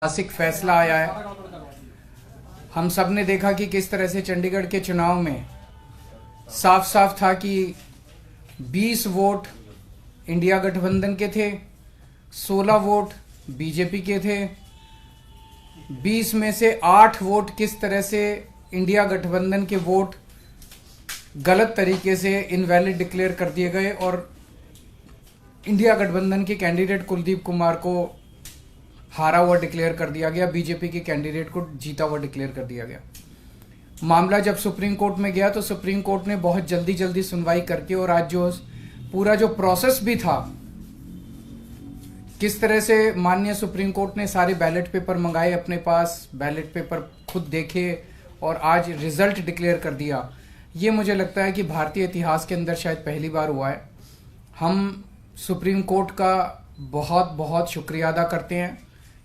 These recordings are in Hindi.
ऐतिहासिक फैसला आया है। हम सब ने देखा कि किस तरह से चंडीगढ़ के चुनाव में साफ साफ था कि 20 वोट इंडिया गठबंधन के थे, 16 वोट बीजेपी के थे। 20 में से 8 वोट किस तरह से इंडिया गठबंधन के वोट गलत तरीके से इनवैलिड डिक्लेयर कर दिए गए और इंडिया गठबंधन के कैंडिडेट कुलदीप कुमार को हारा हुआ डिक्लेयर कर दिया गया, बीजेपी के कैंडिडेट को जीता हुआ डिक्लेयर कर दिया गया। मामला जब सुप्रीम कोर्ट में गया तो सुप्रीम कोर्ट ने बहुत जल्दी जल्दी सुनवाई करके और आज जो पूरा जो प्रोसेस भी था, किस तरह से माननीय सुप्रीम कोर्ट ने सारे बैलेट पेपर मंगाए अपने पास, बैलेट पेपर खुद देखे और आज रिजल्ट डिक्लेयर कर दिया। ये मुझे लगता है कि भारतीय इतिहास के अंदर शायद पहली बार हुआ है। हम सुप्रीम कोर्ट का बहुत बहुत शुक्रिया अदा करते हैं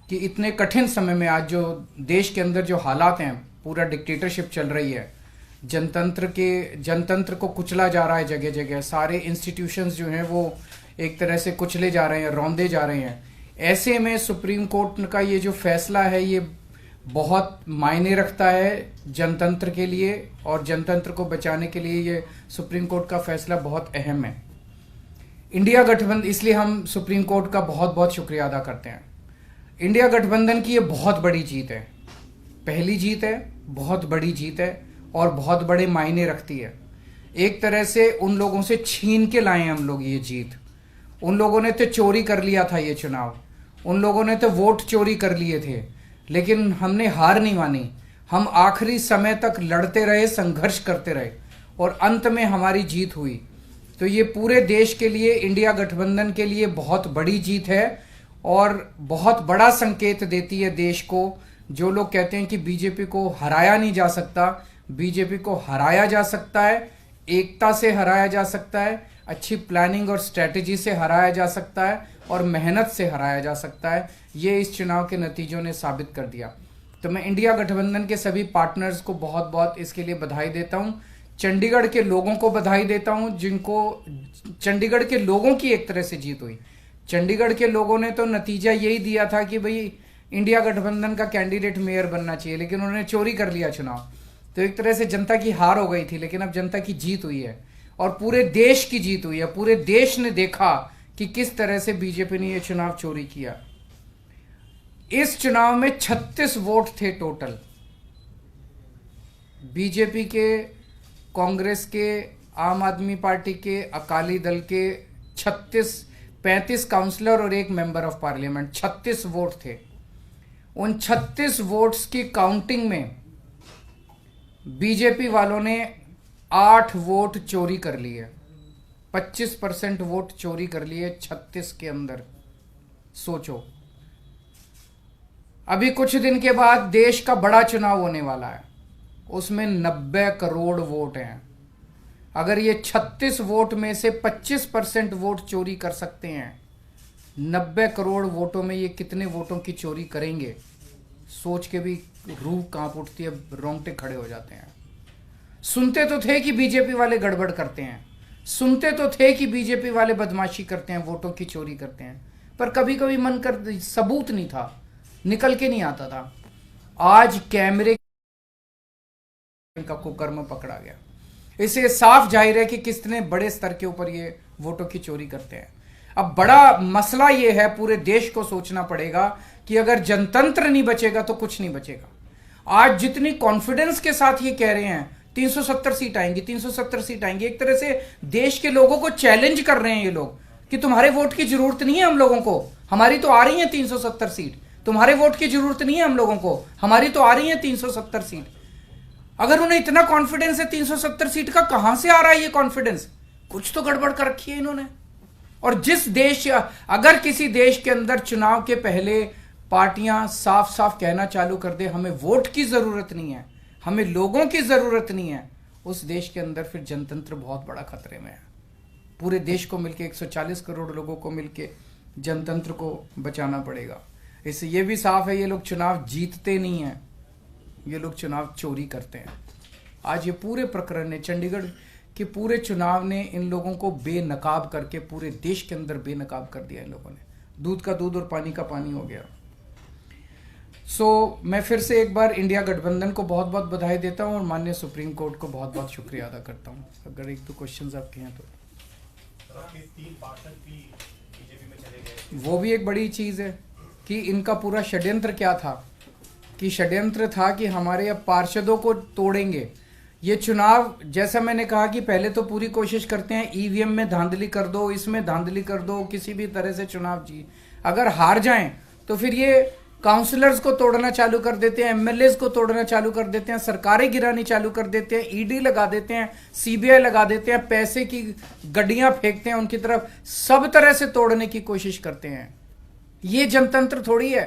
कि इतने कठिन समय में आज जो देश के अंदर जो हालात हैं, पूरा डिक्टेटरशिप चल रही है, जनतंत्र को कुचला जा रहा है, जगह जगह सारे इंस्टीट्यूशंस जो हैं वो एक तरह से कुचले जा रहे हैं, रौंदे जा रहे हैं। ऐसे में सुप्रीम कोर्ट का ये जो फैसला है ये बहुत मायने रखता है जनतंत्र के लिए और जनतंत्र को बचाने के लिए ये सुप्रीम कोर्ट का फैसला बहुत अहम है। इंडिया गठबंधन, इसलिए हम सुप्रीम कोर्ट का बहुत बहुत शुक्रिया अदा करते हैं। इंडिया गठबंधन की ये बहुत बड़ी जीत है, पहली जीत है, बहुत बड़ी जीत है और बहुत बड़े मायने रखती है। एक तरह से उन लोगों से छीन के लाए हम लोग ये जीत। उन लोगों ने तो चोरी कर लिया था ये चुनाव, उन लोगों ने तो वोट चोरी कर लिए थे, लेकिन हमने हार नहीं मानी। हम आखिरी समय तक लड़ते रहे, संघर्ष करते रहे और अंत में हमारी जीत हुई। तो ये पूरे देश के लिए, इंडिया गठबंधन के लिए बहुत बड़ी जीत है और बहुत बड़ा संकेत देती है देश को। जो लोग कहते हैं कि बीजेपी को हराया नहीं जा सकता, बीजेपी को हराया जा सकता है, एकता से हराया जा सकता है, अच्छी प्लानिंग और स्ट्रेटेजी से हराया जा सकता है और मेहनत से हराया जा सकता है। ये इस चुनाव के नतीजों ने साबित कर दिया। तो मैं इंडिया गठबंधन के सभी पार्टनर्स को बहुत बहुत इसके लिए बधाई देता हूं। चंडीगढ़ के लोगों को बधाई देता हूं, जिनको चंडीगढ़ के लोगों की एक तरह से जीत हुई। चंडीगढ़ के लोगों ने तो नतीजा यही दिया था कि भाई इंडिया गठबंधन का कैंडिडेट मेयर बनना चाहिए, लेकिन उन्होंने चोरी कर लिया चुनाव। तो एक तरह से जनता की हार हो गई थी, लेकिन अब जनता की जीत हुई है और पूरे देश की जीत हुई है। पूरे देश ने देखा कि किस तरह से बीजेपी ने यह चुनाव चोरी किया। इस चुनाव में 36 वोट थे टोटल, बीजेपी के, कांग्रेस के, आम आदमी पार्टी के, अकाली दल के 35 काउंसलर और 1 मेंबर ऑफ पार्लियामेंट, 36 वोट थे। उन 36 वोट्स की काउंटिंग में बीजेपी वालों ने 8 वोट चोरी कर लिए, 25% वोट चोरी कर लिए 36 के अंदर। सोचो, अभी कुछ दिन के बाद देश का बड़ा चुनाव होने वाला है, उसमें 90 करोड़ वोट हैं। अगर ये 36 वोट में से 25% वोट चोरी कर सकते हैं, 90 करोड़ वोटों में ये कितने वोटों की चोरी करेंगे, सोच के भी रूह कांप उठती है, रोंगटे खड़े हो जाते हैं। सुनते तो थे कि बीजेपी वाले गड़बड़ करते हैं, सुनते तो थे कि बीजेपी वाले बदमाशी करते हैं, वोटों की चोरी करते हैं, पर कभी कभी मन कर सबूत नहीं था, निकल के नहीं आता था। आज कैमरे का कुकर्म पकड़ा गया। इससे साफ जाहिर है कि कितने बड़े स्तर के ऊपर ये वोटों की चोरी करते हैं। अब बड़ा मसला ये है, पूरे देश को सोचना पड़ेगा कि अगर जनतंत्र नहीं बचेगा तो कुछ नहीं बचेगा। आज जितनी कॉन्फिडेंस के साथ ये कह रहे हैं 370 सीट आएंगी, 370 सीट आएंगी, एक तरह से देश के लोगों को चैलेंज कर रहे हैं ये लोग कि तुम्हारे वोट की जरूरत नहीं है हम लोगों को, हमारी तो आ रही है 370 सीट। तुम्हारे वोट की जरूरत नहीं है हम लोगों को, हमारी तो आ रही है 370 सीट। अगर उन्हें इतना कॉन्फिडेंस है 370 सीट का, कहां से आ रहा है ये कॉन्फिडेंस? कुछ तो गड़बड़ कर रखी है इन्होंने। और जिस देश, अगर किसी देश के अंदर चुनाव के पहले पार्टियां साफ साफ कहना चालू कर दे हमें वोट की जरूरत नहीं है, हमें लोगों की जरूरत नहीं है, उस देश के अंदर फिर जनतंत्र बहुत बड़ा खतरे में है। पूरे देश को मिलकर, 140 करोड़ लोगों को मिलकर जनतंत्र को बचाना पड़ेगा। इससे यह भी साफ है ये लोग चुनाव जीतते नहीं हैं, ये लोग चुनाव चोरी करते हैं। आज ये पूरे प्रकरण ने, चंडीगढ़ के पूरे चुनाव ने इन लोगों को बेनकाब करके पूरे देश के अंदर बेनकाब कर दिया। इन लोगों ने दूध का दूध और पानी का पानी हो गया। सो मैं फिर से एक बार इंडिया गठबंधन को बहुत बहुत बधाई देता हूं और माननीय सुप्रीम कोर्ट को बहुत बहुत शुक्रिया अदा करता हूं। अगर एक दो क्वेश्चंस आपके हैं तो। तीन पार्षद भी बीजेपी में चले गए, वो भी एक बड़ी चीज है कि इनका पूरा षड्यंत्र क्या था, कि षड्यंत्र था कि हमारे अब पार्षदों को तोड़ेंगे। ये चुनाव, जैसा मैंने कहा कि पहले तो पूरी कोशिश करते हैं ईवीएम में धांधली कर दो, इसमें धांधली कर दो, किसी भी तरह से चुनाव जी, अगर हार जाएं तो फिर ये काउंसलर्स को तोड़ना चालू कर देते हैं, एमएलएस को तोड़ना चालू कर देते हैं, सरकारें गिरानी चालू कर देते हैं, ईडी लगा देते हैं, सीबीआई लगा देते हैं, पैसे की गड्डियां फेंकते हैं उनकी तरफ, सब तरह से तोड़ने की कोशिश करते हैं। ये जनतंत्र थोड़ी है।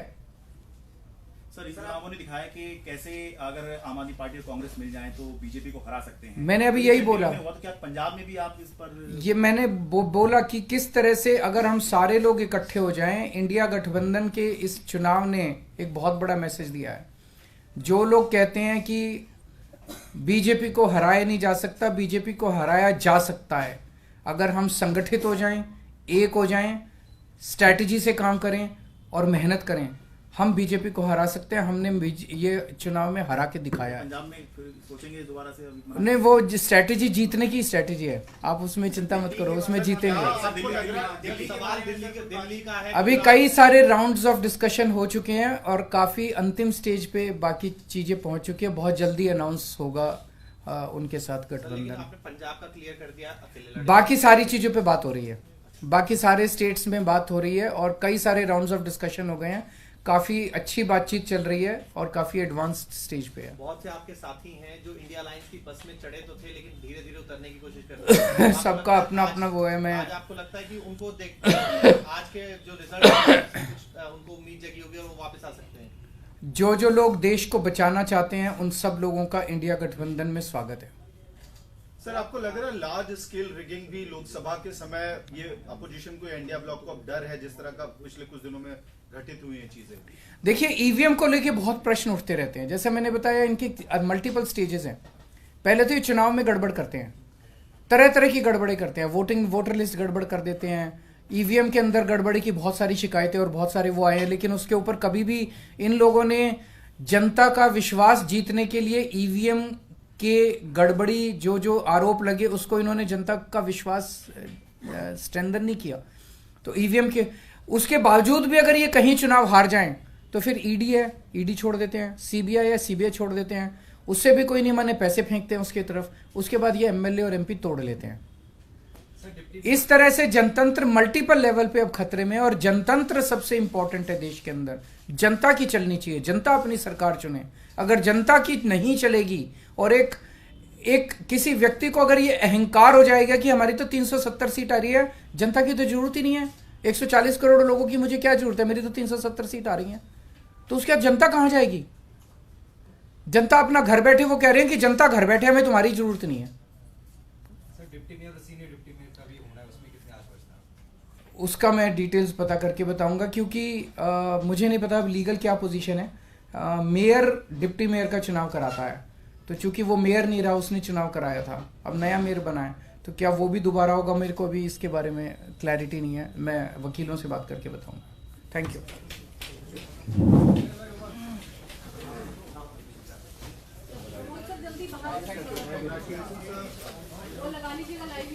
सर, इस चुनावों ने दिखाया कि कैसे अगर आम आदमी पार्टी और कांग्रेस मिल जाए तो बीजेपी को हरा सकते हैं। मैंने अभी यही बोला, हुआ तो क्या पंजाब में भी आप इस पर ये मैंने बोला कि किस तरह से अगर हम सारे लोग इकट्ठे हो जाएं, इंडिया गठबंधन के इस चुनाव ने एक बहुत बड़ा मैसेज दिया है। जो लोग कहते हैं कि बीजेपी को हराया नहीं जा सकता, बीजेपी को हराया जा सकता है अगर हम संगठित हो जाएं, एक हो जाएं, स्ट्रैटेजी से काम करें और मेहनत करें, हम बीजेपी को हरा सकते हैं। हमने ये चुनाव में हरा के दिखाया है। पंजाब में सोचेंगे दोबारा से? नहीं, वो स्ट्रैटेजी जीतने की स्ट्रैटेजी है, आप उसमें चिंता मत करो, उसमें जीतेंगे। अभी कई सारे राउंड्स ऑफ डिस्कशन हो चुके हैं और काफी अंतिम स्टेज पे बाकी चीजें पहुंच चुकी है। बहुत जल्दी अनाउंस होगा उनके साथ गठबंधन। आपने पंजाब का क्लियर कर दिया, अकेले बाकी सारी चीजों पे बात हो रही है, बाकी सारे स्टेट्स में बात हो रही है और कई सारे राउंड्स ऑफ डिस्कशन हो गए हैं। काफी अच्छी बातचीत चल रही है और काफी एडवांस्ड स्टेज पे है। बहुत से आपके साथी हैं जो इंडिया अलायंस की बस में चढ़े तो थे लेकिन धीरे धीरे उतरने की कोशिश कर रहे हैं। सबका अपना अपना वो है। मैं आज आपको लगता है कि उनको देख आज के जो रिजल्ट उनको उम्मीद जगी होगी और वो वापस आ सकते हैं? जो लोग देश को बचाना चाहते हैं उन सब लोगों का इंडिया गठबंधन में स्वागत है। सर, आपको लग रहा है लार्ज स्केल रिगिंग भी लोकसभा के समय ये अपोजिशन को, इंडिया ब्लॉक को अब डर है, जिस तरह का पिछले कुछ दिनों में घटित हुई है चीजें? देखिए, ईवीएम को लेके बहुत प्रश्न उठते रहते हैं। जैसे मैंने बताया, इनके मल्टीपल स्टेजेस हैं। पहले तो ये चुनाव में गड़बड़ करते हैं, तरह तरह की गड़बड़े करते हैं, वोटर लिस्ट गड़बड़ कर देते हैं, ईवीएम के अंदर गड़बड़ी की बहुत सारी शिकायतें और बहुत सारे वो आए हैं, लेकिन उसके ऊपर कभी भी इन लोगों ने जनता का विश्वास जीतने के लिए ईवीएम के गड़बड़ी जो आरोप लगे उसको इन्होंने जनता का विश्वास स्ट्रेंथन नहीं किया। तो ईवीएम के उसके बावजूद भी अगर ये कहीं चुनाव हार जाएं तो फिर ईडी है, ईडी छोड़ देते हैं, सीबीआई है, सीबीआई छोड़ देते हैं, उससे भी कोई नहीं माने, पैसे फेंकते हैं उसकी तरफ, उसके बाद ये एमएलए और एमपी तोड़ लेते हैं। इस तरह से जनतंत्र मल्टीपल लेवल पे अब खतरे में है और जनतंत्र सबसे इंपॉर्टेंट है देश के अंदर। जनता की चलनी चाहिए, जनता अपनी सरकार चुने। अगर जनता की नहीं चलेगी और एक किसी व्यक्ति को अगर ये अहंकार हो जाएगा कि हमारी तो 370 सीट आ रही है, जनता की तो जरूरत ही नहीं है, 140 करोड़ लोगों की मुझे क्या जरूरत है, मेरी तो 370 सीट आ रही है, तो उसके बाद जनता कहां जाएगी? जनता अपना घर बैठे, वो कह रहे हैं कि जनता घर बैठे, हमें तुम्हारी जरूरत नहीं है। उसका मैं डिटेल्स पता करके बताऊंगा, क्योंकि मुझे नहीं पता अब लीगल क्या पोजीशन है। मेयर डिप्टी मेयर का चुनाव कराता है, तो चूंकि वो मेयर नहीं रहा, उसने चुनाव कराया था, अब नया मेयर बना है, तो क्या वो भी दोबारा होगा, मेरे को अभी इसके बारे में क्लैरिटी नहीं है, मैं वकीलों से बात करके बताऊंगा। Thank you. जल्दी बाहर लगा लीजिएगा लाइव।